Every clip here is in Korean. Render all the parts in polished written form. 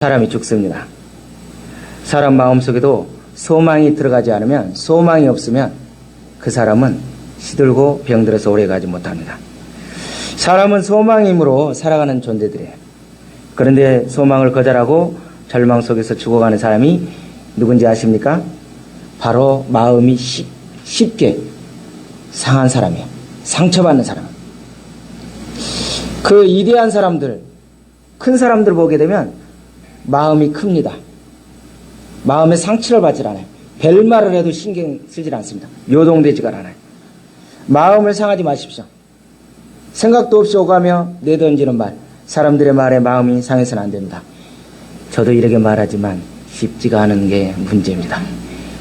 사람이 죽습니다. 사람 마음속에도 소망이 들어가지 않으면, 소망이 없으면 그 사람은 시들고 병들어서 오래 가지 못합니다. 사람은 소망임으로 살아가는 존재들이에요. 그런데 소망을 거절하고 절망 속에서 죽어가는 사람이 누군지 아십니까? 바로 마음이 쉽게 상한 사람이에요. 상처받는 사람. 그 위대한 사람들, 큰 사람들 보게 되면 마음이 큽니다. 마음에 상처를 받질 않아요. 별말을 해도 신경 쓰질 않습니다. 요동되지가 않아요. 마음을 상하지 마십시오. 생각도 없이 오가며 내던지는 말, 사람들의 말에 마음이 상해서는 안 됩니다. 저도 이렇게 말하지만 쉽지가 않은 게 문제입니다.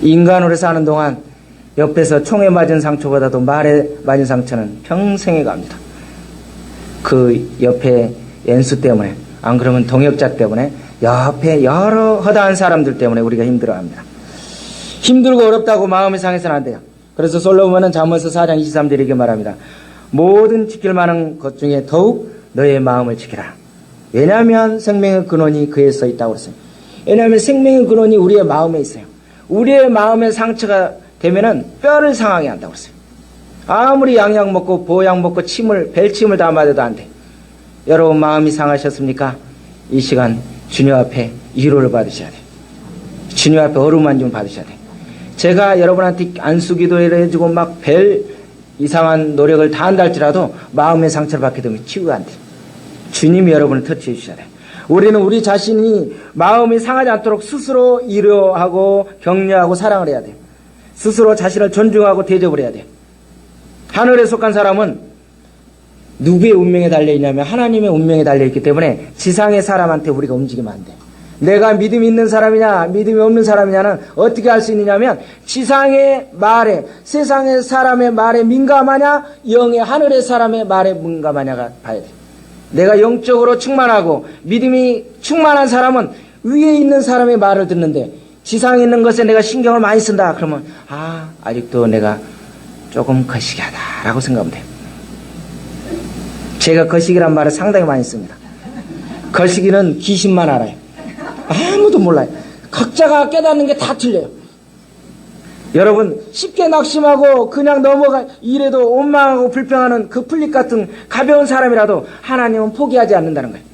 인간으로 사는 동안 옆에서 총에 맞은 상처보다도 말에 맞은 상처는 평생에 갑니다. 그 옆에 연수 때문에, 안 그러면 동역자 때문에, 옆에 여러 허다한 사람들 때문에 우리가 힘들어합니다. 힘들고 어렵다고 마음이 상해서는 안 돼요. 그래서 솔로몬은 잠언서 4장 23절에 이렇게 말합니다. 모든 지킬 만한 것 중에 더욱 너의 마음을 지키라. 왜냐하면 생명의 근원이 그에 써 있다고 그랬어요. 왜냐하면 생명의 근원이 우리의 마음에 있어요. 우리의 마음에 상처가 되면은 뼈를 상하게 한다고 그랬어요. 아무리 양약 먹고 보약 먹고 벨침을 다 맞아도 안 돼. 여러분 마음이 상하셨습니까? 이 시간 주님 앞에 위로를 받으셔야 돼요. 주님 앞에 어루만 좀 받으셔야 돼요. 제가 여러분한테 안수기도를 해주고 막 별 이상한 노력을 다 한다 할지라도 마음의 상처를 받게 되면 치유가 안 돼요. 주님이 여러분을 터치해 주셔야 돼요. 우리는 우리 자신이 마음이 상하지 않도록 스스로 위로하고 격려하고 사랑을 해야 돼요. 스스로 자신을 존중하고 대접을 해야 돼요. 하늘에 속한 사람은 누구의 운명에 달려있냐면 하나님의 운명에 달려있기 때문에 지상의 사람한테 우리가 움직이면 안 돼. 내가 믿음이 있는 사람이냐 믿음이 없는 사람이냐는 어떻게 알 수 있느냐면 지상의 말에, 세상의 사람의 말에 민감하냐 영의 하늘의 사람의 말에 민감하냐가 봐야 돼. 내가 영적으로 충만하고 믿음이 충만한 사람은 위에 있는 사람의 말을 듣는데 지상에 있는 것에 내가 신경을 많이 쓴다 그러면 아직도 내가 조금 거시기하다라고 생각하면 돼요. 제가 거시기란 말을 상당히 많이 씁니다. 거시기는 귀신만 알아요. 아무도 몰라요. 각자가 깨닫는 게 다 틀려요. 여러분 쉽게 낙심하고 그냥 넘어가 이래도 원망하고 불평하는 그 풀잎 같은 가벼운 사람이라도 하나님은 포기하지 않는다는 거예요.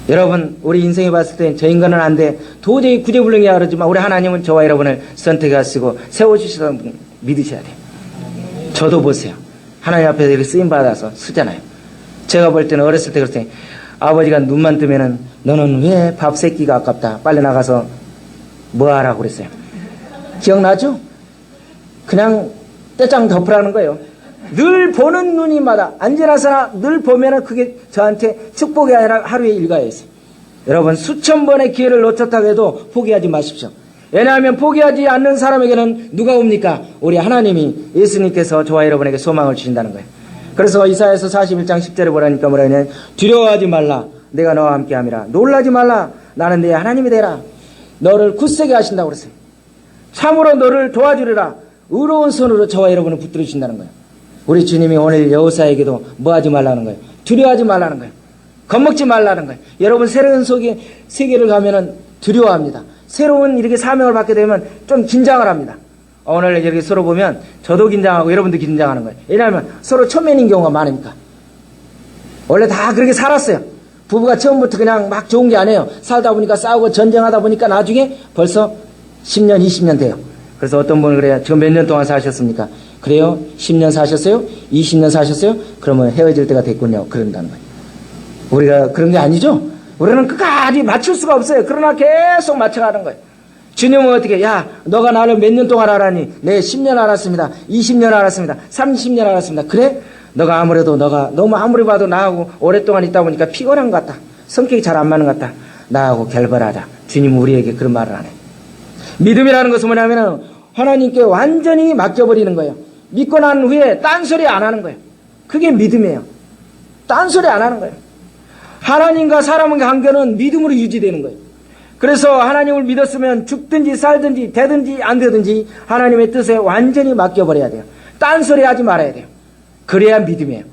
여러분 우리 인생에 봤을 때 저 인간은 안 돼. 도저히 구제불능이야 그러지만 우리 하나님은 저와 여러분을 선택하시고 세워주시다는 분 믿으셔야 돼요. 저도 보세요. 하나님 앞에서 이렇게 쓰임받아서 쓰잖아요. 제가 볼 때는 어렸을 때 그랬어요. 아버지가 눈만 뜨면은 너는 왜 밥 새끼가 아깝다. 빨리 나가서 뭐 하라고 그랬어요. 기억나죠? 그냥 떼짱 덮으라는 거예요. 늘 보는 눈이마다 언제나서나 늘 보면은 그게 저한테 축복이 아니라 하루의 일과였어요. 여러분 수천 번의 기회를 놓쳤다고 해도 포기하지 마십시오. 왜냐하면 포기하지 않는 사람에게는 누가 옵니까? 우리 하나님이 예수님께서 저와 여러분에게 소망을 주신다는 거예요. 그래서 이사야서 41장 10절에 뭐라니까 뭐라냐면 두려워하지 말라 내가 너와 함께함이라 놀라지 말라 나는 네 하나님이 되라 너를 굳세게 하신다고 그랬어요. 참으로 너를 도와주리라 의로운 손으로 저와 여러분을 붙들어 주신다는 거예요. 우리 주님이 오늘 여호사에게도 뭐 하지 말라는 거예요. 두려워하지 말라는 거예요. 겁먹지 말라는 거예요. 여러분 새로운 세계를 가면은 두려워합니다. 새로운 이렇게 사명을 받게 되면 좀 긴장을 합니다. 오늘 이렇게 서로 보면 저도 긴장하고 여러분도 긴장하는 거예요. 왜냐하면 서로 초면인 경우가 많으니까. 원래 다 그렇게 살았어요. 부부가 처음부터 그냥 막 좋은 게 아니에요. 살다 보니까 싸우고 전쟁하다 보니까 나중에 벌써 10년, 20년 돼요. 그래서 어떤 분은 그래요. 지금 몇 년 동안 사셨습니까? 그래요? 10년 사셨어요? 20년 사셨어요? 그러면 헤어질 때가 됐군요. 그런다는 거예요. 우리가 그런 게 아니죠? 우리는 끝까지 맞출 수가 없어요. 그러나 계속 맞춰가는 거예요. 주님은 어떻게, 야, 너가 나를 몇 년 동안 알았니? 네, 10년 알았습니다. 20년 알았습니다. 30년 알았습니다. 그래? 너가 아무래도 너가 너무 아무리 봐도 나하고 오랫동안 있다 보니까 피곤한 것 같다. 성격이 잘 안 맞는 것 같다. 나하고 결별하자. 주님은 우리에게 그런 말을 안 해요. 믿음이라는 것은 뭐냐면 하나님께 완전히 맡겨버리는 거예요. 믿고 난 후에 딴소리 안 하는 거예요. 그게 믿음이에요. 딴소리 안 하는 거예요. 하나님과 사람의 관계는 믿음으로 유지되는 거예요. 그래서 하나님을 믿었으면 죽든지 살든지 되든지 안 되든지 하나님의 뜻에 완전히 맡겨버려야 돼요. 딴소리 하지 말아야 돼요. 그래야 믿음이에요.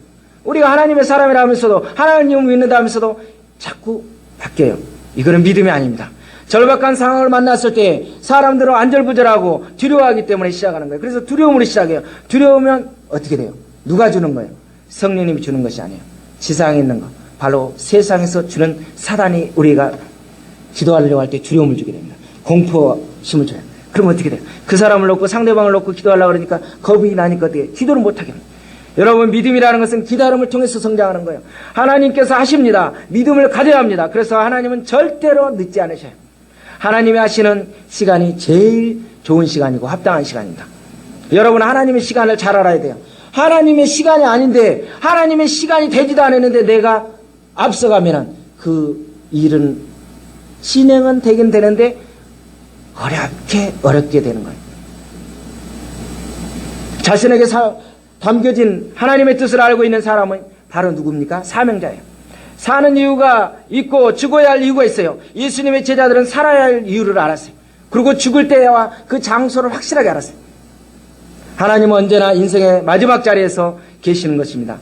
우리가 하나님의 사람이라면서도 하나님을 믿는다면서도 자꾸 바뀌어요. 이거는 믿음이 아닙니다. 절박한 상황을 만났을 때 사람들은 안절부절하고 두려워하기 때문에 시작하는 거예요. 그래서 두려움으로 시작해요. 두려우면 어떻게 돼요? 누가 주는 거예요? 성령님이 주는 것이 아니에요. 지상에 있는 거. 바로 세상에서 주는 사단이 우리가 기도하려고 할 때 두려움을 주게 됩니다. 공포심을 줘요. 그럼 어떻게 돼요? 그 사람을 놓고 상대방을 놓고 기도하려고 그러니까 겁이 나니까 어떻게 기도를 못하게 합니다. 여러분, 믿음이라는 것은 기다림을 통해서 성장하는 거예요. 하나님께서 하십니다. 믿음을 가져야 합니다. 그래서 하나님은 절대로 늦지 않으셔요. 하나님이 하시는 시간이 제일 좋은 시간이고 합당한 시간입니다. 여러분, 하나님의 시간을 잘 알아야 돼요. 하나님의 시간이 아닌데, 하나님의 시간이 되지도 않았는데 내가 앞서가면은 그 일은 진행은 되긴 되는데 어렵게 되는 거예요. 자신에게 담겨진 하나님의 뜻을 알고 있는 사람은 바로 누굽니까? 사명자예요. 사는 이유가 있고 죽어야 할 이유가 있어요. 예수님의 제자들은 살아야 할 이유를 알았어요. 그리고 죽을 때와 그 장소를 확실하게 알았어요. 하나님은 언제나 인생의 마지막 자리에서 계시는 것입니다.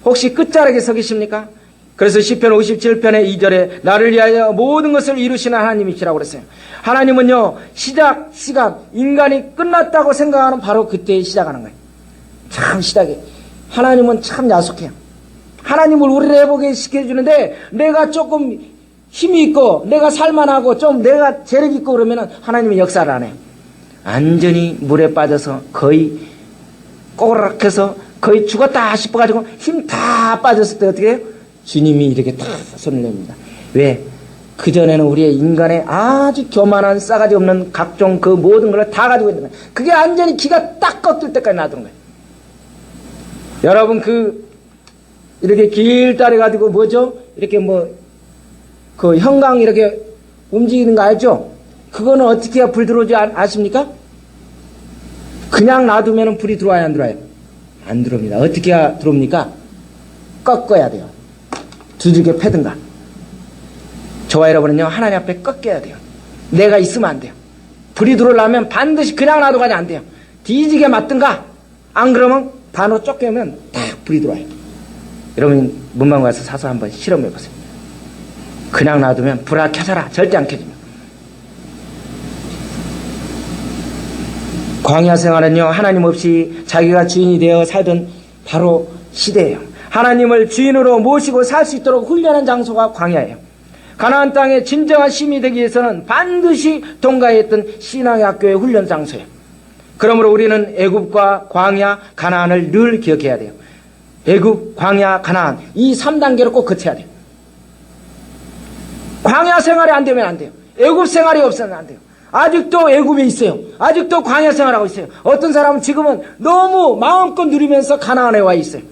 혹시 끝자락에 서 계십니까? 그래서 시편 57편의 2절에 나를 위하여 모든 것을 이루시는 하나님이시라고 그랬어요. 하나님은요, 시작 시간, 인간이 끝났다고 생각하는 바로 그때에 시작하는 거예요. 참 시작해. 하나님은 참 야속해요. 하나님을 우리를 회복에 시켜주는데 내가 조금 힘이 있고 내가 살만하고 좀 내가 재력 있고 그러면 하나님은 역사를 안 해요. 완전히 물에 빠져서 거의 꼬락해서 거의 죽었다 싶어가지고 힘 다 빠졌을 때 어떻게 해요? 주님이 이렇게 다 손을 냅니다. 왜? 그전에는 우리의 인간의 아주 교만한 싸가지 없는 각종 그 모든 걸 다 가지고 있는 거예요. 그게 완전히 기가 딱 꺾일 때까지 놔두는 거예요. 여러분, 이렇게 길다리 가지고 뭐죠? 이렇게 그 형광 이렇게 움직이는 거 알죠? 그거는 어떻게 해야 불 들어오지 아십니까? 그냥 놔두면 불이 들어와요, 안 들어와요? 안 들어옵니다. 어떻게 해야 들어옵니까? 꺾어야 돼요. 두들겨 패든가. 저와 여러분은요, 하나님 앞에 꺾여야 돼요. 내가 있으면 안 돼요. 불이 들어오려면 반드시 그냥 놔두가지 안 돼요. 뒤지게 맞든가. 안 그러면 반으로 쫓겨면 딱 불이 들어와요. 여러분, 문방 가서 사서 한번 실험해 보세요. 그냥 놔두면 불아 켜져라. 절대 안 켜집니다. 광야 생활은요, 하나님 없이 자기가 주인이 되어 살던 바로 시대예요. 하나님을 주인으로 모시고 살 수 있도록 훈련한 장소가 광야예요. 가나안 땅에 진정한 시민이 되기 위해서는 반드시 통과해야 했던 신앙의 학교의 훈련 장소예요. 그러므로 우리는 애굽과 광야, 가나안을 늘 기억해야 돼요. 애굽, 광야, 가나안 이 3단계로 꼭 거쳐야 돼요. 광야 생활이 안 되면 안 돼요. 애굽 생활이 없으면 안 돼요. 아직도 애굽에 있어요. 아직도 광야 생활하고 있어요. 어떤 사람은 지금은 너무 마음껏 누리면서 가나안에 와 있어요.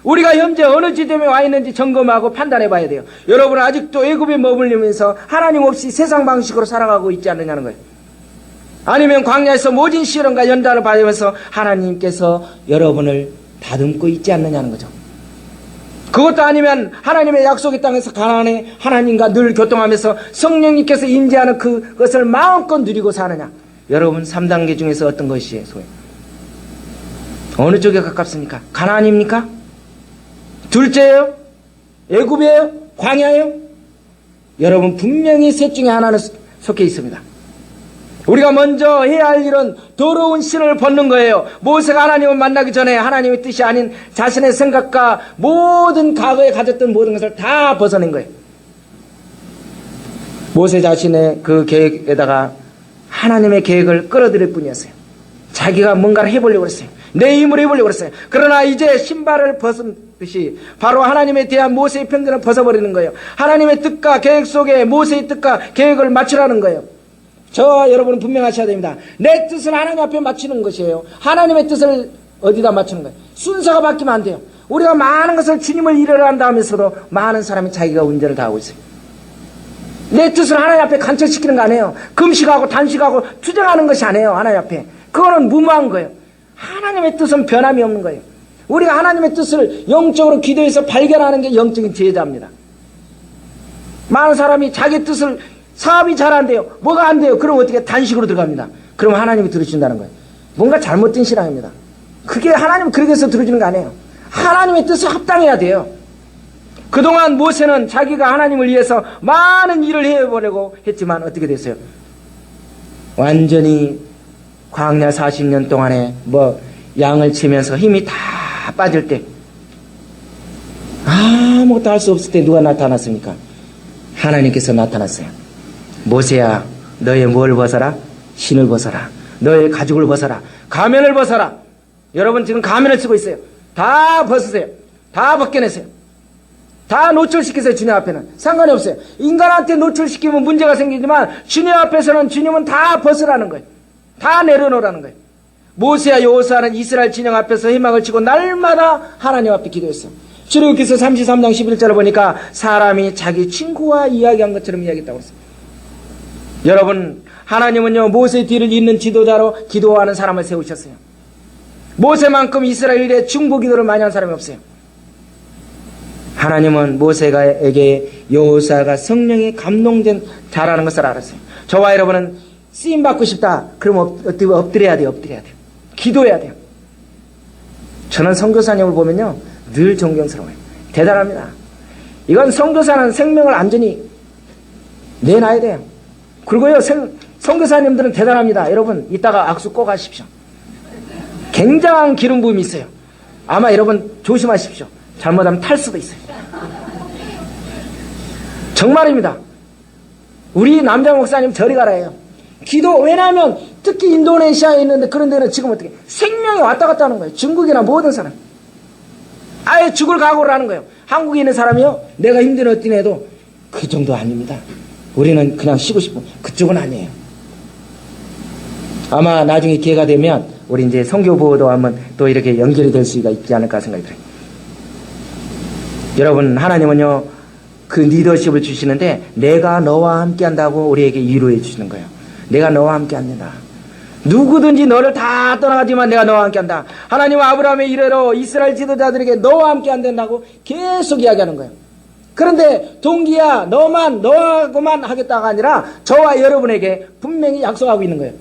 우리가 현재 어느 지점에 와 있는지 점검하고 판단해 봐야 돼요. 여러분은 아직도 애굽에 머물면서 하나님 없이 세상 방식으로 살아가고 있지 않느냐는 거예요. 아니면 광야에서 모진 시련과 연단을 받으면서 하나님께서 여러분을 다듬고 있지 않느냐는 거죠. 그것도 아니면 하나님의 약속의 땅에서 가나안에 하나님과 늘 교통하면서 성령님께서 임재하는 그것을 마음껏 누리고 사느냐. 여러분 3단계 중에서 어떤 것이에요? 어느 쪽에 가깝습니까? 가나안입니까? 둘째예요? 애굽이에요? 광야예요? 여러분 분명히 셋 중에 하나는 속해 있습니다. 우리가 먼저 해야 할 일은 더러운 신을 벗는 거예요. 모세가 하나님을 만나기 전에 하나님의 뜻이 아닌 자신의 생각과 모든 과거에 가졌던 모든 것을 다 벗어낸 거예요. 모세 자신의 그 계획에다가 하나님의 계획을 끌어들일 뿐이었어요. 자기가 뭔가를 해보려고 했어요. 내 힘으로 해보려고 했어요. 그러나 이제 신발을 벗은듯이 바로 하나님에 대한 모세의 편견을 벗어버리는 거예요. 하나님의 뜻과 계획 속에 모세의 뜻과 계획을 맞추라는 거예요. 저와 여러분은 분명하셔야 됩니다. 내 뜻을 하나님 앞에 맞추는 것이에요. 하나님의 뜻을 어디다 맞추는 거예요? 순서가 바뀌면 안 돼요. 우리가 많은 것을 주님을 일을 한다 하면서도 많은 사람이 자기가 운전을 다 하고 있어요. 내 뜻을 하나님 앞에 간척시키는 거 아니에요. 금식하고 단식하고 투정하는 것이 아니에요. 하나님 앞에. 그거는 무모한 거예요. 하나님의 뜻은 변함이 없는 거예요. 우리가 하나님의 뜻을 영적으로 기도해서 발견하는 게 영적인 제자입니다. 많은 사람이 자기 뜻을 사업이 잘 안 돼요. 뭐가 안 돼요? 그럼 어떻게 단식으로 들어갑니다. 그럼 하나님이 들어주신다는 거예요. 뭔가 잘못된 신앙입니다. 그게 하나님 그렇게 해서 들어주는 거 아니에요. 하나님의 뜻에 합당해야 돼요. 그동안 모세는 자기가 하나님을 위해서 많은 일을 해보려고 했지만 어떻게 됐어요? 완전히 광야 40년 동안에 양을 치면서 힘이 다 빠질 때, 아무것도 할 수 없을 때 누가 나타났습니까? 하나님께서 나타났어요. 모세야, 너의 뭘 벗어라? 신을 벗어라. 너의 가죽을 벗어라. 가면을 벗어라. 여러분 지금 가면을 쓰고 있어요. 다 벗으세요. 다 벗겨내세요. 다 노출시키세요. 주님 앞에는 상관이 없어요. 인간한테 노출시키면 문제가 생기지만 주님 앞에서는 주님은 다 벗으라는 거예요. 다 내려놓으라는 거예요. 모세와 여호수아는 이스라엘 진영 앞에서 희망을 치고 날마다 하나님 앞에 기도했어요. 출애굽기서 33장 11절을 보니까 사람이 자기 친구와 이야기한 것처럼 이야기했다고 했어요. 여러분, 하나님은요 모세 뒤를 잇는 지도자로 기도하는 사람을 세우셨어요. 모세만큼 이스라엘에 중보 기도를 많이 한 사람이 없어요. 하나님은 모세에게 여호수아가 성령에 감동된 자라는 것을 알았어요. 저와 여러분은 쓰임 받고 싶다. 그럼 엎드려야 돼요. 엎드려야 돼요. 기도해야 돼요. 저는 선교사님을 보면요 늘 존경스러워요. 대단합니다. 이건 선교사는 생명을 안전히 내놔야 돼요. 그리고요 선교사님들은 대단합니다. 여러분 이따가 악수 꼭 하십시오. 굉장한 기름 부음이 있어요. 아마 여러분 조심하십시오. 잘못하면 탈 수도 있어요. 정말입니다. 우리 남자 목사님 저리 가라 해요. 기도, 왜냐하면 특히 인도네시아에 있는데 그런 데는 지금 어떻게 생명이 왔다 갔다 하는 거예요. 중국이나 모든 사람 아예 죽을 각오를 하는 거예요. 한국에 있는 사람이요 내가 힘든 어떤 해도 그 정도 아닙니다. 우리는 그냥 쉬고 싶은 그쪽은 아니에요. 아마 나중에 기회가 되면 우리 이제 선교보호도 한번 또 이렇게 연결이 될 수가 있지 않을까 생각이 들어요. 여러분, 하나님은요 그 리더십을 주시는데 내가 너와 함께 한다고 우리에게 위로해 주시는 거예요. 내가 너와 함께 한다. 누구든지 너를 다 떠나가지만 내가 너와 함께 한다. 하나님은 아브라함의 이래로 이스라엘 지도자들에게 너와 함께 한다고 계속 이야기하는 거예요. 그런데 동기야 너하고만 하겠다가 아니라 저와 여러분에게 분명히 약속하고 있는 거예요.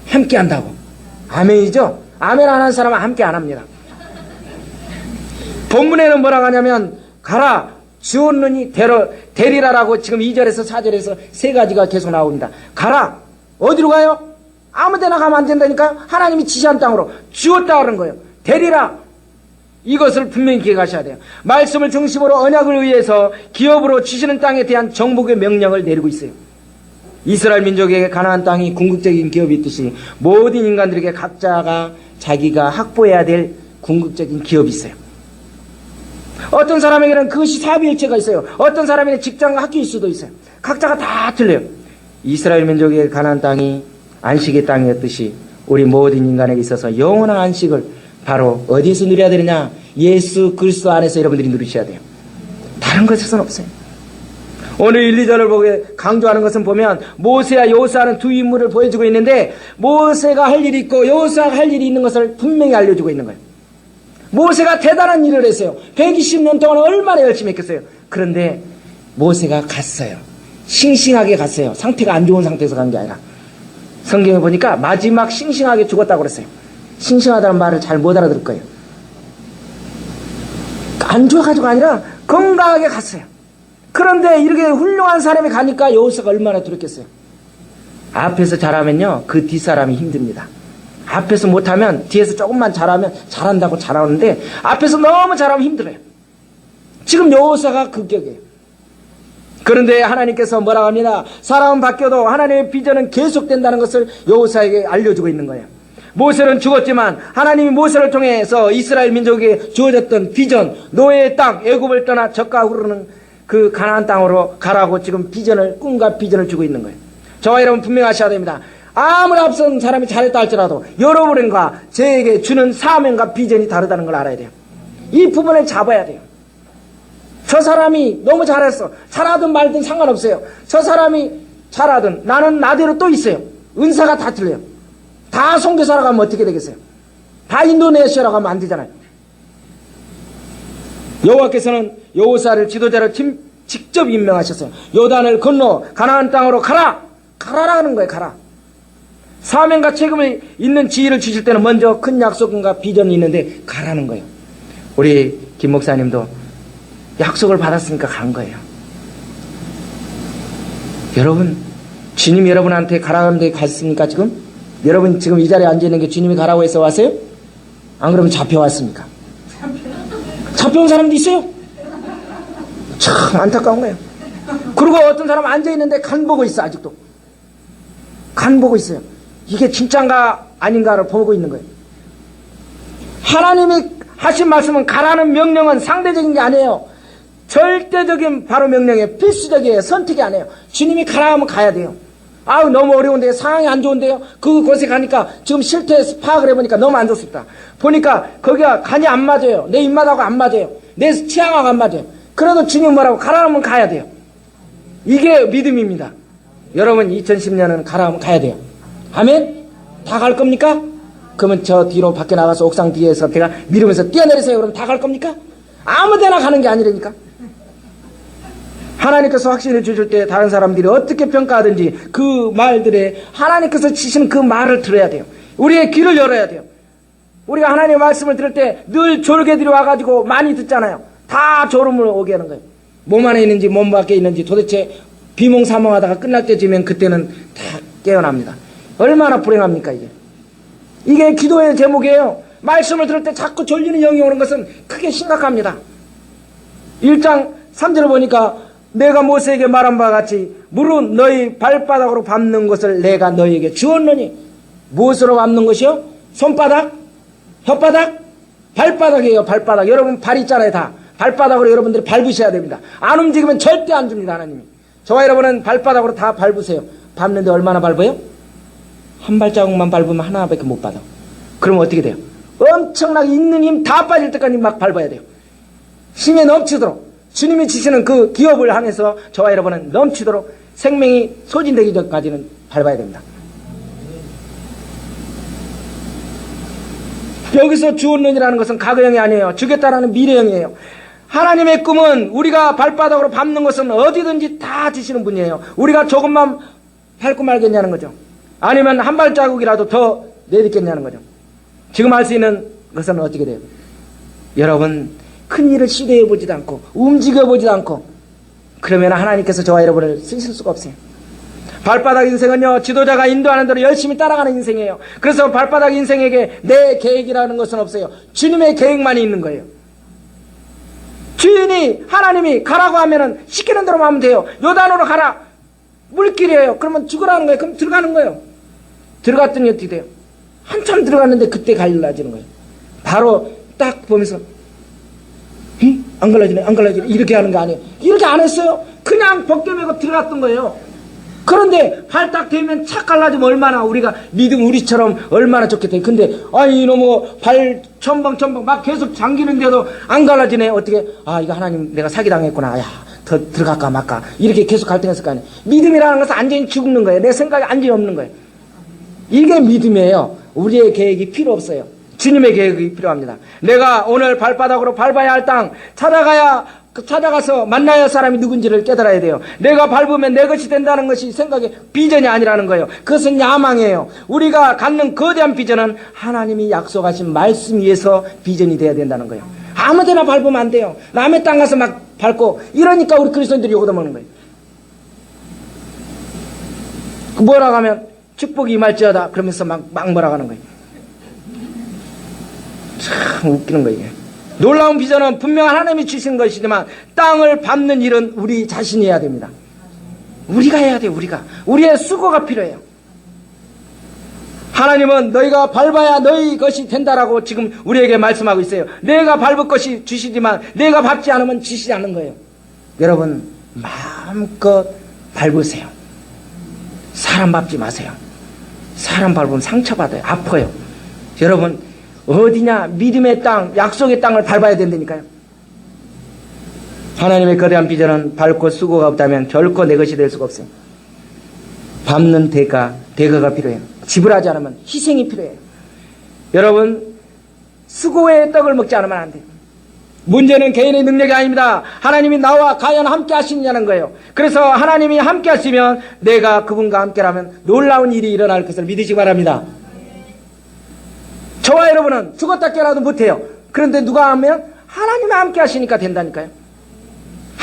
함께 한다고. 아멘이죠? 아멘 안 하는 사람은 함께 안 합니다. 본문에는 뭐라고 하냐면 가라 주었느니 데리라라고 지금 2절에서 4절에서 세 가지가 계속 나옵니다. 가라. 어디로 가요? 아무 데나 가면 안 된다니까. 하나님이 지시한 땅으로 주었다 그런 거예요. 데리라. 이것을 분명히 기억하셔야 돼요. 말씀을 중심으로 언약을 위해서 기업으로 주시는 땅에 대한 정복의 명령을 내리고 있어요. 이스라엘 민족에게 가나안 땅이 궁극적인 기업이 있듯이 모든 인간들에게 각자가 자기가 확보해야 될 궁극적인 기업이 있어요. 어떤 사람에게는 그것이 사비일체가 있어요. 어떤 사람에게는 직장과 학교일 수도 있어요. 각자가 다 틀려요. 이스라엘 민족의 가나안 땅이 안식의 땅이었듯이 우리 모든 인간에게 있어서 영원한 안식을 바로 어디에서 누려야 되느냐? 예수 그리스도 안에서 여러분들이 누리셔야 돼요. 다른 것에서는 없어요. 오늘 1, 2절을 보게 강조하는 것은 보면 모세와 여호수아는 두 인물을 보여주고 있는데 모세가 할 일이 있고 여호수아가 할 일이 있는 것을 분명히 알려주고 있는 거예요. 모세가 대단한 일을 했어요. 120년 동안 얼마나 열심히 했겠어요. 그런데 모세가 갔어요. 싱싱하게 갔어요. 상태가 안 좋은 상태에서 간 게 아니라. 성경에 보니까 마지막 싱싱하게 죽었다고 그랬어요. 싱싱하다는 말을 잘 못 알아들을 거예요. 안 좋아가지고 아니라 건강하게 갔어요. 그런데 이렇게 훌륭한 사람이 가니까 여호수아가 얼마나 두렵겠어요. 앞에서 잘하면요 그 뒷사람이 힘듭니다. 앞에서 못하면 뒤에서 조금만 잘하면 잘한다고 잘하는데 앞에서 너무 잘하면 힘들어요. 지금 여호수아가 그 격이에요. 그런데 하나님께서 뭐라고 합니다. 사람은 바뀌어도 하나님의 비전은 계속된다는 것을 여호수아에게 알려주고 있는 거예요. 모세는 죽었지만 하나님이 모세를 통해서 이스라엘 민족에게 주어졌던 비전, 노예의 땅, 애굽을 떠나 젖과 흐르는 그 가나안 땅으로 가라고 지금 비전을, 꿈과 비전을 주고 있는 거예요. 저와 여러분 분명하셔야 됩니다. 아무리 앞선 사람이 잘했다 할지라도 여러분과 저에게 주는 사명과 비전이 다르다는 걸 알아야 돼요. 이 부분을 잡아야 돼요. 저 사람이 너무 잘했어. 잘하든 말든 상관없어요. 저 사람이 잘하든 나는 나대로 또 있어요. 은사가 다 틀려요. 다 선교사라고 하면 어떻게 되겠어요? 다 인도네시아라고 하면 안 되잖아요. 여호와께서는 여호수아를 지도자로 직접 임명하셨어요. 요단을 건너 가나안 땅으로 가라! 가라라는 거예요. 가라. 사명과 책임을 있는 지위를 주실 때는 먼저 큰 약속과 비전이 있는데 가라는 거예요. 우리 김 목사님도 약속을 받았으니까 간 거예요. 여러분, 주님이 여러분한테 가라는 데 갔습니까 지금? 여러분 지금 이 자리에 앉아있는 게 주님이 가라고 해서 왔어요? 안 그러면 잡혀왔습니까? 잡혀온 사람도 있어요? 참 안타까운 거예요. 그리고 어떤 사람 앉아있는데 간 보고 있어. 아직도 간 보고 있어요. 이게 진짜인가 아닌가를 보고 있는 거예요. 하나님이 하신 말씀은 가라는 명령은 상대적인 게 아니에요. 절대적인 바로 명령이에요. 필수적이에요. 선택이 아니에요. 주님이 가라 하면 가야 돼요. 아우 너무 어려운데요. 상황이 안 좋은데요. 그곳에 가니까 지금 실태 파악을 해보니까 너무 안 좋습니다. 보니까 거기가 간이 안 맞아요. 내 입맛하고 안 맞아요. 내 취향하고 안 맞아요. 그래도 주님 뭐라고 가라 하면 가야 돼요. 이게 믿음입니다. 여러분 2010년은 가라 하면 가야 돼요. 아멘? 다 갈 겁니까? 그러면 저 뒤로 밖에 나가서 옥상 뒤에서 제가 밀으면서 뛰어내리세요. 그럼 다 갈 겁니까? 아무 데나 가는 게 아니라니까. 하나님께서 확신을 주실 때 다른 사람들이 어떻게 평가하든지 그 말들에 하나님께서 주시는 그 말을 들어야 돼요. 우리의 귀를 열어야 돼요. 우리가 하나님의 말씀을 들을 때 늘 졸개들이 와가지고 많이 듣잖아요. 다 졸음을 오게 하는 거예요. 몸 안에 있는지 몸 밖에 있는지 도대체 비몽사몽하다가 끝날 때쯤엔 그때는 다 깨어납니다. 얼마나 불행합니까 이게. 이게 기도의 제목이에요. 말씀을 들을 때 자꾸 졸리는 영이 오는 것은 크게 심각합니다. 1장 3절을 보니까 내가 모세에게 말한 바와 같이 무릇 너희 발바닥으로 밟는 것을 내가 너희에게 주었느니. 무엇으로 밟는 것이요? 손바닥? 혓바닥? 발바닥이에요. 발바닥. 여러분 발 있잖아요. 다 발바닥으로 여러분들이 밟으셔야 됩니다. 안 움직이면 절대 안 줍니다. 하나님이. 저와 여러분은 발바닥으로 다 밟으세요. 밟는데 얼마나 밟아요? 한 발자국만 밟으면 하나밖에 못 밟아. 그러면 어떻게 돼요? 엄청나게 있는 힘 다 빠질 때까지 막 밟아야 돼요. 힘에 넘치도록 주님이 주시는 그 기업을 향해서 저와 여러분은 넘치도록 생명이 소진되기 전까지는 밟아야 됩니다. 여기서 주었느니라는 것은 과거형이 아니에요. 주겠다라는 미래형이에요. 하나님의 꿈은 우리가 발바닥으로 밟는 것은 어디든지 다 주시는 분이에요. 우리가 조금만 밟고 말겠냐는 거죠. 아니면 한 발자국이라도 더 내딛겠냐는 거죠. 지금 할 수 있는 것은 어떻게 돼요? 여러분 큰 일을 시도해보지도 않고 움직여보지도 않고 그러면 하나님께서 저와 여러분을 쓰실 수가 없어요. 발바닥 인생은요 지도자가 인도하는 대로 열심히 따라가는 인생이에요. 그래서 발바닥 인생에게 내 계획이라는 것은 없어요. 주님의 계획만이 있는 거예요. 주인이 하나님이 가라고 하면은 시키는 대로만 하면 돼요. 요단으로 가라. 물길이에요. 그러면 죽으라는 거예요. 그럼 들어가는 거예요. 들어갔더니 어떻게 돼요? 한참 들어갔는데 그때 갈라지는 거예요. 바로 딱 보면서 안 갈라지네 안 갈라지네 이렇게 하는 거 아니에요. 이렇게 안 했어요. 그냥 벗겨매고 들어갔던 거예요. 그런데 발 딱 대면 착 갈라지면 얼마나 우리가 믿음 우리처럼 얼마나 좋겠대요. 근데 이놈의 발 첨벙첨벙 막 계속 잠기는데도 안 갈라지네. 어떻게 이거 하나님 내가 사기당했구나. 더 들어갈까 말까 이렇게 계속 갈등했을 거 아니에요. 믿음이라는 것은 완전히 죽는 거예요. 내 생각이 완전히 없는 거예요. 이게 믿음이에요. 우리의 계획이 필요 없어요. 주님의 계획이 필요합니다. 내가 오늘 발바닥으로 밟아야 할 땅 찾아가서 만나야 할 사람이 누군지를 깨달아야 돼요. 내가 밟으면 내 것이 된다는 것이 생각의 비전이 아니라는 거예요. 그것은 야망이에요. 우리가 갖는 거대한 비전은 하나님이 약속하신 말씀 위에서 비전이 돼야 된다는 거예요. 아무데나 밟으면 안 돼요. 남의 땅 가서 막 밟고 이러니까 우리 그리스도인들이 욕을 얻어먹는 거예요. 뭐라고 하면 축복이 임할지어다 그러면서 막 뭐라고 하는 거예요. 참 웃기는 거예요. 놀라운 비전은 분명 하나님이 주신 것이지만 땅을 밟는 일은 우리 자신이 해야 됩니다. 우리가 해야 돼요. 우리의 수고가 필요해요. 하나님은 너희가 밟아야 너희 것이 된다라고 지금 우리에게 말씀하고 있어요. 내가 밟을 것이 주시지만 내가 밟지 않으면 주시지 않는 거예요. 여러분 마음껏 밟으세요. 사람 밟지 마세요. 사람 밟으면 상처받아요. 아파요. 여러분 어디냐? 믿음의 땅, 약속의 땅을 밟아야 된다니까요. 하나님의 거대한 비전은 밟고 수고가 없다면 결코 내 것이 될 수가 없어요. 밟는 대가가 필요해요. 지불하지 않으면 희생이 필요해요. 여러분 수고의 떡을 먹지 않으면 안 돼요. 문제는 개인의 능력이 아닙니다. 하나님이 나와 과연 함께 하시느냐는 거예요. 그래서 하나님이 함께 하시면 내가 그분과 함께라면 놀라운 일이 일어날 것을 믿으시기 바랍니다. 저와 여러분은 죽었다 깨어나도 못해요. 그런데 누가 하면 하나님이 함께 하시니까 된다니까요.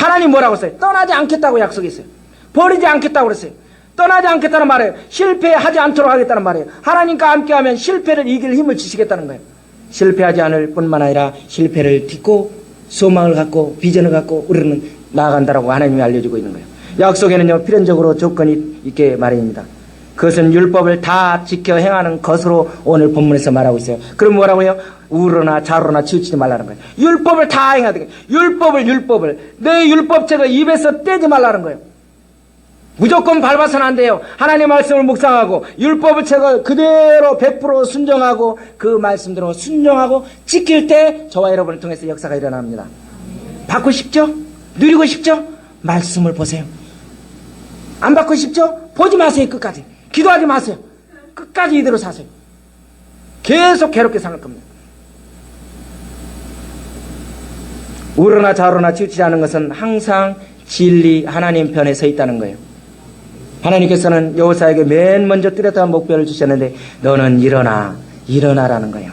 하나님 뭐라고 했어요? 떠나지 않겠다고 약속했어요. 버리지 않겠다고 그랬어요. 떠나지 않겠다는 말이에요. 실패하지 않도록 하겠다는 말이에요. 하나님과 함께하면 실패를 이길 힘을 주시겠다는 거예요. 실패하지 않을 뿐만 아니라 실패를 딛고 소망을 갖고 비전을 갖고 우리는 나아간다라고 하나님이 알려주고 있는 거예요. 약속에는요, 필연적으로 조건이 있게 마련입니다. 그것은 율법을 다 지켜 행하는 것으로 오늘 본문에서 말하고 있어요. 그럼 뭐라고요? 우로나 좌로나 치우치지 말라는 거예요. 율법을 다 행해야 돼요. 율법을 내 율법책을 입에서 떼지 말라는 거예요. 무조건 밟아서는 안 돼요. 하나님의 말씀을 묵상하고 율법의 책을 그대로 100% 순종하고 그 말씀대로 순종하고 지킬 때 저와 여러분을 통해서 역사가 일어납니다. 받고 싶죠? 누리고 싶죠? 말씀을 보세요. 안 받고 싶죠? 보지 마세요. 끝까지. 기도하지 마세요. 끝까지 이대로 사세요. 계속 괴롭게 살 겁니다. 우로나 좌로나 치우치지 않은 것은 항상 진리 하나님 편에 서 있다는 거예요. 하나님께서는 여호사에게 맨 먼저 뚜렷한 목표를 주셨는데 너는 일어나라는 거예요.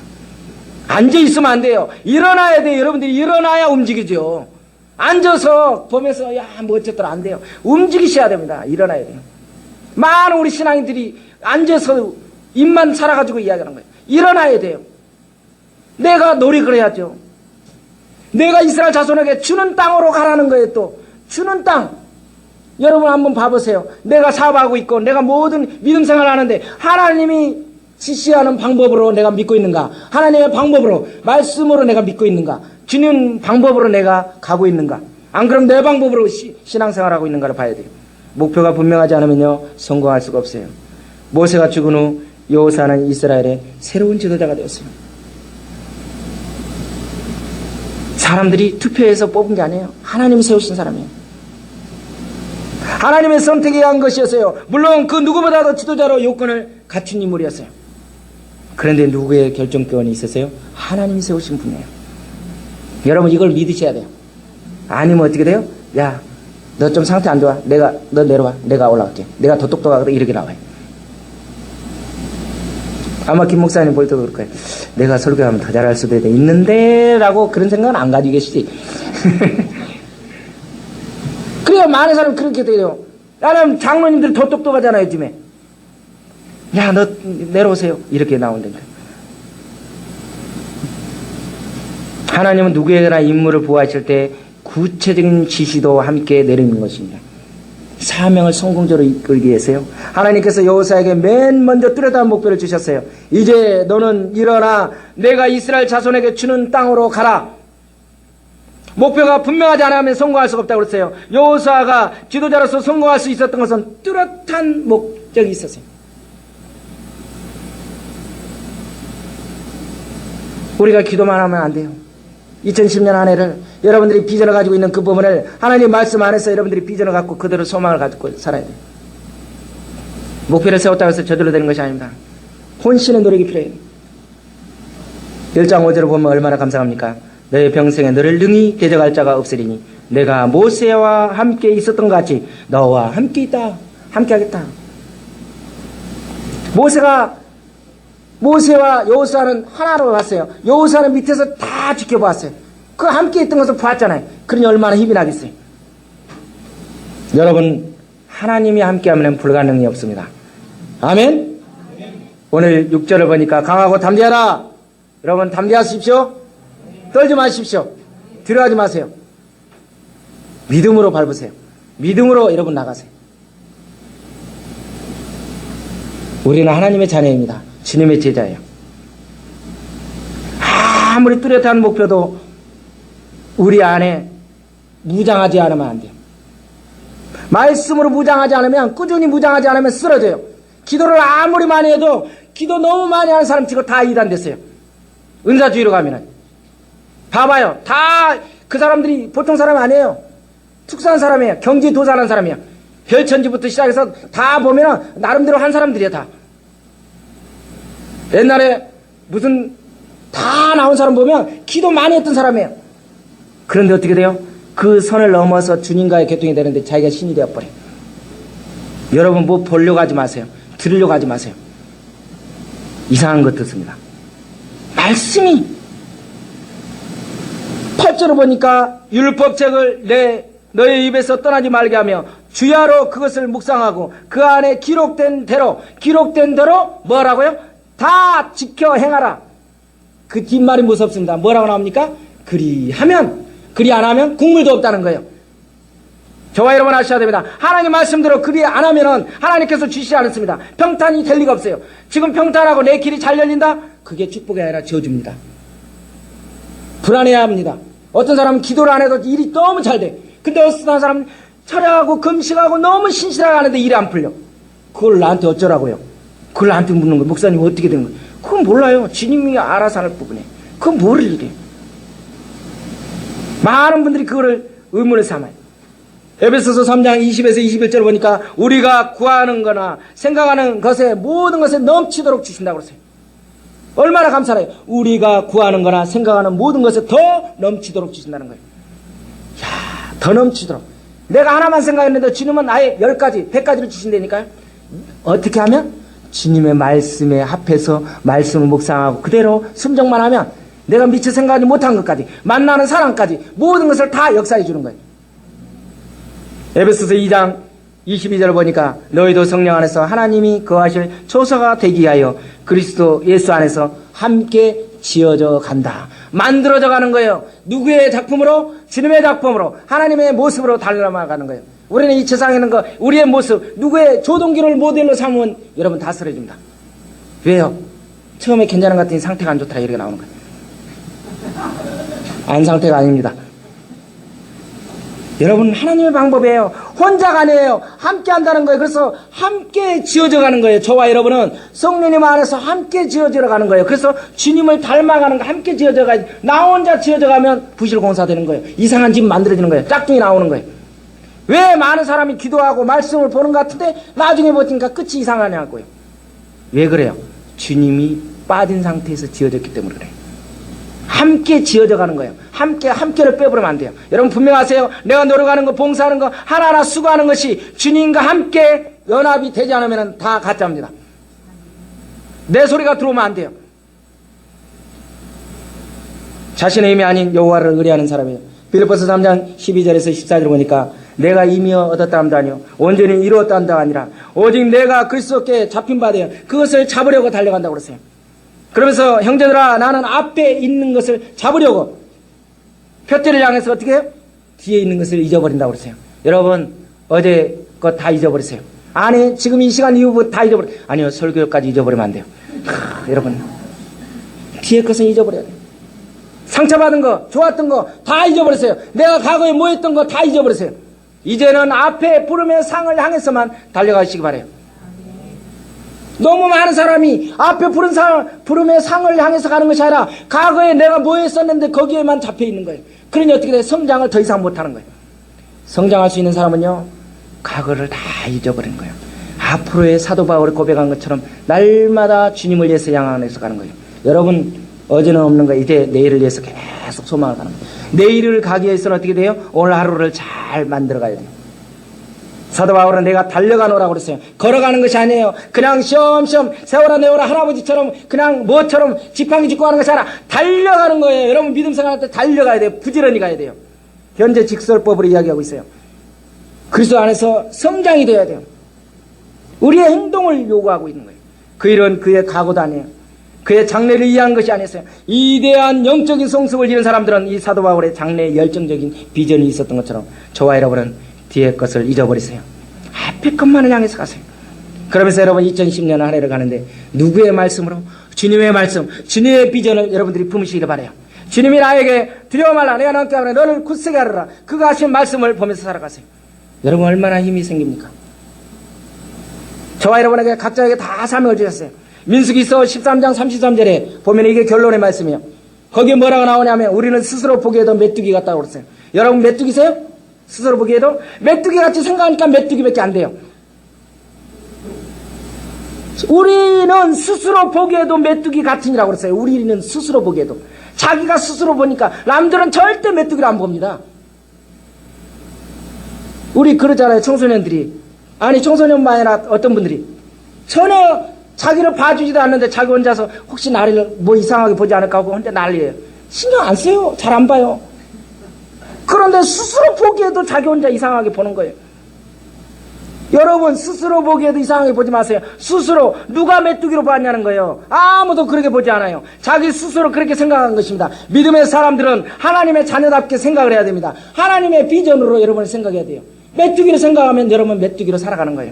앉아있으면 안 돼요. 일어나야 돼요. 여러분들이 일어나야 움직이죠. 앉아서 보면서 뭐 어쨌더라 안 돼요. 움직이셔야 됩니다. 일어나야 돼요. 많은 우리 신앙인들이 앉아서 입만 살아가지고 이야기하는 거예요. 일어나야 돼요. 내가 노력을 해야죠. 내가 이스라엘 자손에게 주는 땅으로 가라는 거예요. 또 주는 땅. 여러분 한번 봐보세요. 내가 사업하고 있고 내가 모든 믿음 생활을 하는데 하나님이 지시하는 방법으로 내가 믿고 있는가? 하나님의 방법으로 말씀으로 내가 믿고 있는가? 주님 방법으로 내가 가고 있는가? 안 그럼 내 방법으로 신앙생활하고 있는가를 봐야 돼요. 목표가 분명하지 않으면요 성공할 수가 없어요. 모세가 죽은 후 여호사는 이스라엘의 새로운 지도자가 되었어요. 사람들이 투표해서 뽑은 게 아니에요. 하나님이 세우신 사람이에요. 하나님의 선택에 의한 것이었어요. 물론 그 누구보다도 지도자로 요건을 갖춘 인물이었어요. 그런데 누구의 결정권이 있었어요? 하나님이 세우신 분이에요. 여러분 이걸 믿으셔야 돼요. 아니면 어떻게 돼요? 야, 너 좀 상태 안 좋아. 너 내려와. 내가 올라갈게. 내가 더 똑똑하거든. 이렇게 나와요. 아마 김 목사님 볼 때도 그럴 거예요. 내가 설교하면 더 잘할 수도 있는데 라고 그런 생각은 안 가지고 계시지. 그래야 많은 사람이 그렇게 돼요. 나는 장로님들 더 똑똑하잖아요, 요즘에. 야, 너 내려오세요. 이렇게 나온다니까. 하나님은 누구에게나 임무를 부여하실 때 구체적인 지시도 함께 내리는 것입니다. 사명을 성공적으로 이끌기 위해서요. 하나님께서 여호사에게 맨 먼저 뚜렷한 목표를 주셨어요. 이제 너는 일어나 내가 이스라엘 자손에게 주는 땅으로 가라. 목표가 분명하지 않으면 성공할 수가 없다고 그랬어요. 여호사가 지도자로서 성공할 수 있었던 것은 뚜렷한 목적이 있었어요. 우리가 기도만 하면 안 돼요. 2010년 한 해를 여러분들이 비전을 가지고 있는 그 부분을 하나님 말씀 안에서 여러분들이 비전을 갖고 그대로 소망을 가지고 살아야 돼요. 목표를 세웠다고 해서 저절로 되는 것이 아닙니다. 혼신의 노력이 필요해요. 1장 5절을 보면 얼마나 감사합니까? 너의 평생에 너를 능히 대적할 자가 없으리니 내가 모세와 함께 있었던 것 같이 너와 함께 있다. 함께 하겠다. 모세와 여호수아는 하나로 봤어요. 여호수아는 밑에서 다 지켜보았어요. 그 함께 있던 것을 봤잖아요. 그러니 얼마나 힘이 나겠어요. 여러분 하나님이 함께하면 불가능이 없습니다. 아멘? 오늘 6절을 보니까 강하고 담대하라. 여러분 담대하십시오. 떨지 마십시오. 두려워하지 마세요. 믿음으로 밟으세요. 믿음으로 여러분 나가세요. 우리는 하나님의 자녀입니다. 주님의 제자예요. 아무리 뚜렷한 목표도 우리 안에 무장하지 않으면 안 돼요. 말씀으로 무장하지 않으면, 꾸준히 무장하지 않으면 쓰러져요. 기도를 아무리 많이 해도 기도 너무 많이 하는 사람 치고 다 이단됐어요. 은사주의로 가면은. 봐봐요. 다 그 사람들이 보통 사람이 아니에요. 특수한 사람이에요. 경제 도산한 사람이에요. 별천지부터 시작해서 다 보면은 나름대로 한 사람들이에요. 다. 옛날에 무슨 다 나온 사람 보면 기도 많이 했던 사람이에요. 그런데 어떻게 돼요? 그 선을 넘어서 주님과의 교통이 되는데 자기가 신이 되어버려요. 여러분 뭐 보려고 하지 마세요. 들으려고 하지 마세요. 이상한 것 듣습니다. 말씀이 8절을 보니까 율법책을 내 너의 입에서 떠나지 말게 하며 주야로 그것을 묵상하고 그 안에 기록된 대로 뭐라고요? 다 지켜 행하라. 그 뒷말이 무섭습니다. 뭐라고 나옵니까? 그리 안 하면 국물도 없다는 거예요. 저와 여러분 아셔야 됩니다. 하나님 말씀대로 그리 안 하면은 하나님께서 주시지 않습니다. 평탄이 될 리가 없어요. 지금 평탄하고 내 길이 잘 열린다? 그게 축복이 아니라 저주입니다. 불안해야 합니다. 어떤 사람은 기도를 안 해도 일이 너무 잘 돼. 근데 어떤 사람은 철야하고 금식하고 너무 신실하게 하는데 일이 안 풀려. 그걸 나한테 어쩌라고요? 그걸 나한테 묻는 거예요. 목사님 어떻게 된 거예요? 그건 몰라요. 주님이 알아서 할 부분에. 그건 모를 일이에요. 많은 분들이 그거를 의문을 삼아요. 에베소서 3장 20에서 21절 보니까 우리가 구하는 거나 생각하는 것에 모든 것에 넘치도록 주신다고 그랬어요. 얼마나 감사해요. 우리가 구하는 거나 생각하는 모든 것에 더 넘치도록 주신다는 거예요. 야, 더 넘치도록. 내가 하나만 생각했는데 주님은 아예 10가지, 100가지를 주신다니까요. 어떻게 하면? 주님의 말씀에 합해서 말씀을 묵상하고 그대로 순종만 하면 내가 미처 생각하지 못한 것까지, 만나는 사람까지 모든 것을 다 역사해 주는 거예요. 에베소서 2장 22절 보니까 너희도 성령 안에서 하나님이 거하실 초소가 되기 위하여 그리스도 예수 안에서 함께 지어져 간다. 만들어져 가는 거예요. 누구의 작품으로? 주님의 작품으로, 하나님의 모습으로 닮아가는 거예요. 우리는 이 세상에 있는 거, 우리의 모습, 누구의 조동기를 모델로 삼으면 여러분 다 쓰러집니다. 왜요? 처음에 괜찮은 것 같더니 상태가 안 좋다 이렇게 나오는 거예요. 안 상태가 아닙니다. 여러분 하나님의 방법이에요. 혼자가 아니에요. 함께 한다는 거예요. 그래서 함께 지어져 가는 거예요. 저와 여러분은 성령님 안에서 함께 지어져 가는 거예요. 그래서 주님을 닮아가는 거, 함께 지어져 가야지. 나 혼자 지어져 가면 부실공사 되는 거예요. 이상한 집 만들어지는 거예요. 짝퉁이 나오는 거예요. 왜 많은 사람이 기도하고 말씀을 보는 것 같은데 나중에 보니까 끝이 이상하냐고요. 왜 그래요? 주님이 빠진 상태에서 지어졌기 때문에 그래요. 함께 지어져 가는 거예요. 함께를 빼버리면 안 돼요. 여러분 분명하세요. 내가 노력하는 거, 봉사하는 거, 하나하나 수고하는 것이 주님과 함께 연합이 되지 않으면 다 가짜입니다. 내 소리가 들어오면 안 돼요. 자신의 힘이 아닌 여호와를 의뢰하는 사람이에요. 빌립보서 3장 12절에서 14절 보니까 내가 이미 얻었다 함도 아니요 온전히 이루었다 함도 아니라 오직 내가 그리스도께 잡힌 바 되어 그것을 잡으려고 달려간다고 그랬어요. 그러면서 형제들아 나는 앞에 있는 것을 잡으려고 표대를 향해서 어떻게 해요? 뒤에 있는 것을 잊어버린다고 그랬어요. 여러분 어제 것 다 잊어버리세요. 아니 지금 이 시간 이후부터 다 잊어버려. 아니요 설교까지 잊어버리면 안 돼요. 여러분 뒤에 것은 잊어버려야 돼요. 상처받은 거, 좋았던 거 다 잊어버리세요. 내가 과거에 뭐 했던 거 다 잊어버리세요. 이제는 앞에 부름의 상을 향해서만 달려가시기 바래요. 너무 많은 사람이 앞에 부름의 상을 향해서 가는 것이 아니라 과거에 내가 뭐 했었는데 거기에만 잡혀 있는 거예요. 그러니 어떻게 돼? 성장을 더 이상 못하는 거예요. 성장할 수 있는 사람은요 과거를 다 잊어버리는 거예요. 앞으로의 사도 바울이 고백한 것처럼 날마다 주님을 위해서 향해서 가는 거예요. 여러분 어제는 없는 거 이제 내일을 위해서 계속 소망을 가는 거예요. 내일을 가기 위해서는 어떻게 돼요? 오늘 하루를 잘 만들어 가야 돼요. 사도 바울은 내가 달려가노라고 그랬어요. 걸어가는 것이 아니에요. 그냥 쉬엄쉬엄 세워라 내워라 할아버지처럼 그냥 뭐처럼 지팡이 짚고 가는 것이 아니라 달려가는 거예요. 여러분 믿음 생활할 때 달려가야 돼요. 부지런히 가야 돼요. 현재 직설법으로 이야기하고 있어요. 그리스도 안에서 성장이 돼야 돼요. 우리의 행동을 요구하고 있는 거예요. 그 일은 그의 각오도 아니에요. 그의 장래를 이해한 것이 아니었어요. 이대한 영적인 성숙을 이룬 사람들은 이 사도 바울의 장래의 열정적인 비전이 있었던 것처럼 저와 여러분은 뒤에 것을 잊어버리세요. 앞에 것만을 향해서 가세요. 그러면서 여러분 2010년 한 해를 가는데 누구의 말씀으로? 주님의 말씀, 주님의 비전을 여러분들이 품으시기를 바라요. 주님이 나에게 두려워 말라 내가 너께 하노니 너를 굳세게 하리라. 그가 하신 말씀을 보면서 살아가세요. 여러분 얼마나 힘이 생깁니까? 저와 여러분에게 각자에게 다 사명을 주셨어요. 민수기서 13장 33절에 보면 이게 결론의 말씀이에요. 거기에 뭐라고 나오냐면 우리는 스스로 보기에도 메뚜기 같다고 그랬어요. 여러분 메뚜기세요? 스스로 보기에도 메뚜기 같이 생각하니까 메뚜기밖에 안 돼요. 우리는 스스로 보기에도 메뚜기 같으니라고 그랬어요. 우리는 스스로 보기에도. 자기가 스스로 보니까 남들은 절대 메뚜기를 안 봅니다. 우리 그러잖아요. 청소년들이. 아니 청소년만 아니라 어떤 분들이 전혀 자기를 봐주지도 않는데 자기 혼자서 혹시 나를 뭐 이상하게 보지 않을까 하고 혼자 난리예요. 신경 안 써요. 잘 안 봐요. 그런데 스스로 보기에도 자기 혼자 이상하게 보는 거예요. 여러분 스스로 보기에도 이상하게 보지 마세요. 스스로 누가 메뚜기로 봤냐는 거예요. 아무도 그렇게 보지 않아요. 자기 스스로 그렇게 생각한 것입니다. 믿음의 사람들은 하나님의 자녀답게 생각을 해야 됩니다. 하나님의 비전으로 여러분을 생각해야 돼요. 메뚜기로 생각하면 여러분 메뚜기로 살아가는 거예요.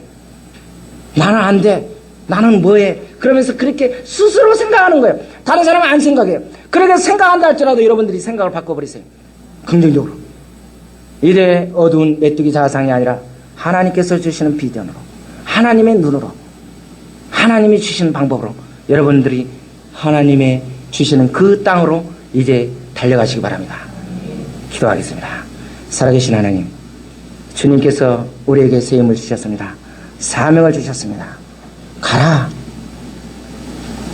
나는 안 돼. 나는 뭐해. 그러면서 그렇게 스스로 생각하는 거예요. 다른 사람은 안 생각해요. 그렇게 생각한다 할지라도 여러분들이 생각을 바꿔버리세요. 긍정적으로. 이래 어두운 메뚜기 자상이 아니라 하나님께서 주시는 비전으로, 하나님의 눈으로, 하나님이 주시는 방법으로 여러분들이 하나님의 주시는 그 땅으로 이제 달려가시기 바랍니다. 기도하겠습니다. 살아계신 하나님, 주님께서 우리에게 새 힘을 주셨습니다. 사명을 주셨습니다. 가라.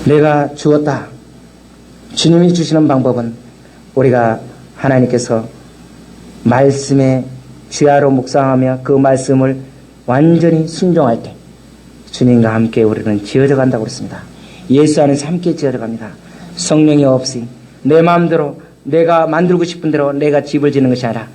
내가 주었다. 주님이 주시는 방법은 우리가 하나님께서 말씀에 주야로 묵상하며 그 말씀을 완전히 순종할 때 주님과 함께 우리는 지어져 간다고 그랬습니다. 예수 안에서 함께 지어져 갑니다. 성령이 없이 내 마음대로 내가 만들고 싶은 대로 내가 집을 짓는 것이 아니라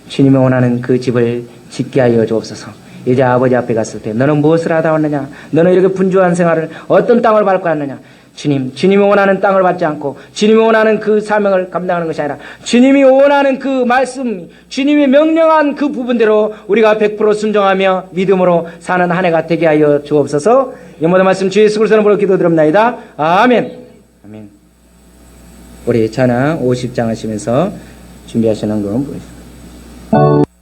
주님이 원하는 그 집을 짓게 하여 주옵소서. 이제 아버지 앞에 갔을 때 너는 무엇을 하다 왔느냐? 너는 이렇게 분주한 생활을 어떤 땅을 밟고 왔느냐? 주님이 원하는 땅을 받지 않고 주님이 원하는 그 사명을 감당하는 것이 아니라 주님이 원하는 그 말씀, 주님이 명령한 그 부분대로 우리가 100% 순종하며 믿음으로 사는 한 해가 되게 하여 주옵소서. 이 모든 말씀 주 예수 그리스도의 이름으로 기도드립니다. 아멘. 아멘. 우리 찬양 50장 하시면서 준비하시는 건 보이십니다.